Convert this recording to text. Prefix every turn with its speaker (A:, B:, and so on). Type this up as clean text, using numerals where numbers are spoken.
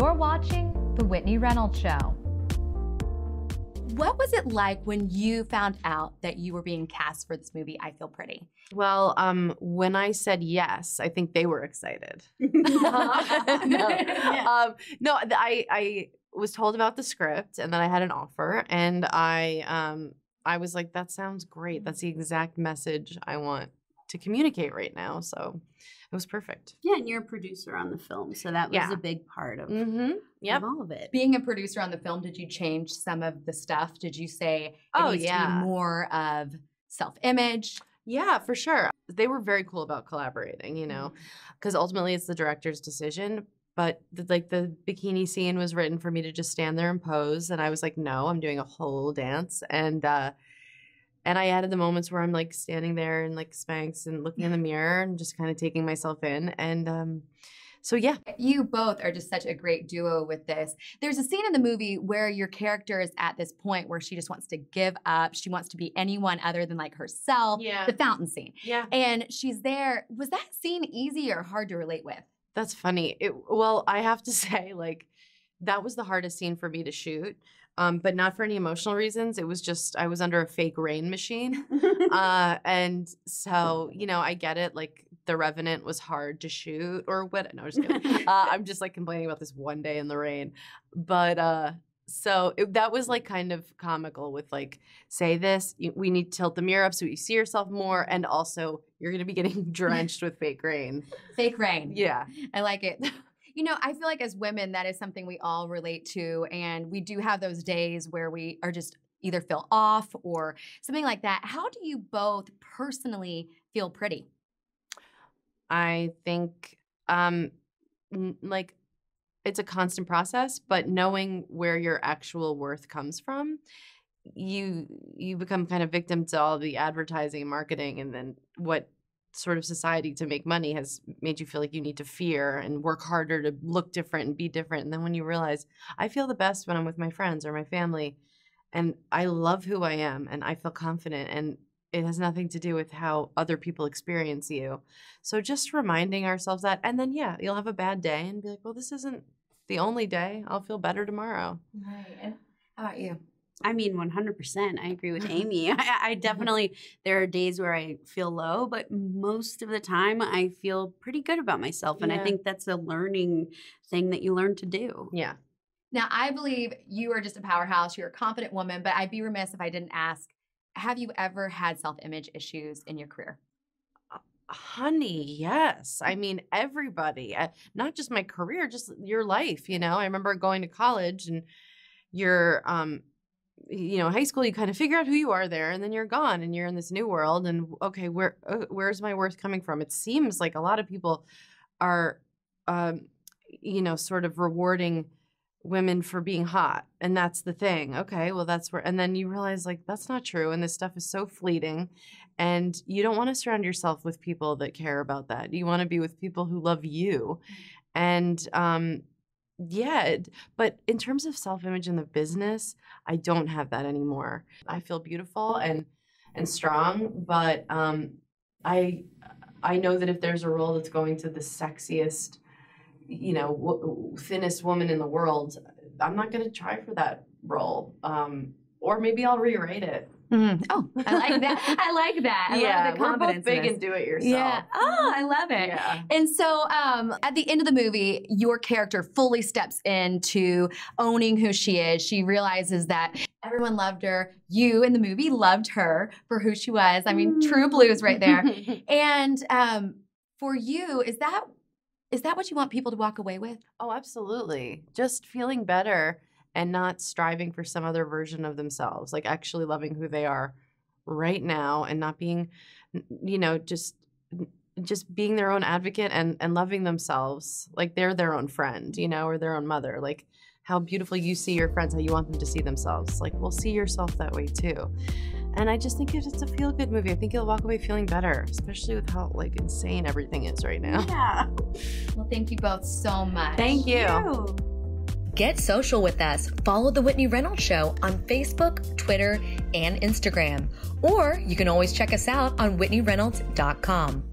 A: You're watching The Whitney Reynolds Show. What was it like when you found out that you were being cast for this movie, I Feel Pretty?
B: Well, when I said yes, I think they were excited. I was told about the script and then I had an offer and I was like, that sounds great. That's the exact message I want to communicate right now. So it was perfect.
C: Yeah, and you're a producer on the film, so that was a big part of, of all of it.
A: Being a producer on the film, did you change some of the stuff? Did you say it needs to be more of self-image?
B: Yeah, for sure. They were very cool about collaborating, you know, because ultimately it's the director's decision. But the bikini scene was written for me to just stand there and pose, and I was like, no, I'm doing a whole dance, and I added the moments where I'm like standing there in like Spanx and looking in the mirror and just kind of taking myself in. And so, yeah.
A: You both are just such a great duo with this. There's a scene in the movie where your character is at this point where she just wants to give up. She wants to be anyone other than like herself.
B: Yeah.
A: The fountain scene.
B: Yeah.
A: And she's there. Was that scene easy or hard to relate with?
B: That's funny. Well, I have to say, like, that was the hardest scene for me to shoot. But not for any emotional reasons. It was just, I was under a fake rain machine. And so, you know, I get it. Like, The Revenant was hard to shoot or what? No, just kidding. I'm just like complaining about this one day in the rain. But so that was like kind of comical with like, say this, we need to tilt the mirror up so you see yourself more. And also you're going to be getting drenched with fake rain.
A: Fake rain.
B: Yeah.
A: I like it. You know, I feel like as women, that is something we all relate to. And we do have those days where we are just either feel off or something like that. How do you both personally feel pretty?
B: I think like it's a constant process, but knowing where your actual worth comes from, you become kind of victim to all the advertising and marketing, and then what sort of society to make money has made you feel like you need to fear and work harder to look different and be different. And then when you realize I feel the best when I'm with my friends or my family and I love who I am and I feel confident, and it has nothing to do with how other people experience you. So just reminding ourselves that, and then, yeah, you'll have a bad day and be like, well, this isn't the only day. I'll feel better tomorrow.
A: Right. And how about you?
C: I mean, 100%. I agree with Amy. I definitely, there are days where I feel low, but most of the time I feel pretty good about myself. And I think that's a learning thing that you learn to do.
B: Yeah.
A: Now, I believe you are just a powerhouse. You're a confident woman, but I'd be remiss if I didn't ask, have you ever had self-image issues in your career?
B: Honey, yes. I mean, everybody, not just my career, just your life. You know, I remember going to college and you're, you know, high school, you kind of figure out who you are there, and then you're gone and you're in this new world. And okay, where's my worth coming from? It seems like a lot of people are, you know, sort of rewarding women for being hot. And that's the thing. Okay, well, that's where, and then you realize like, that's not true. And this stuff is so fleeting. And you don't want to surround yourself with people that care about that. You want to be with people who love you. And, yeah, but in terms of self-image in the business, I don't have that anymore. I feel beautiful and strong, but I know that if there's a role that's going to the sexiest, you know, thinnest woman in the world, I'm not going to try for that role. Or maybe I'll rewrite it.
A: Oh, I like that. I like that. I love the confidence.
B: We're both big and do it yourself.
A: Yeah. Oh, I love it.
B: Yeah.
A: And so at the end of the movie, your character fully steps into owning who she is. She realizes that everyone loved her. You in the movie loved her for who she was. I mean, true blues right there. And for you, is that what you want people to walk away with?
B: Oh, absolutely. Just feeling better and not striving for some other version of themselves, like actually loving who they are right now and not being, you know, just being their own advocate and loving themselves like they're their own friend, you know, or their own mother. Like how beautiful you see your friends, how you want them to see themselves. Like, well, see yourself that way too. And I just think it's a feel-good movie. I think you'll walk away feeling better, especially with how like insane everything is right now.
C: Yeah.
A: Well, thank you both so much.
B: Thank you.
A: Get social with us. Follow The Whitney Reynolds Show on Facebook, Twitter, and Instagram. Or you can always check us out on WhitneyReynolds.com.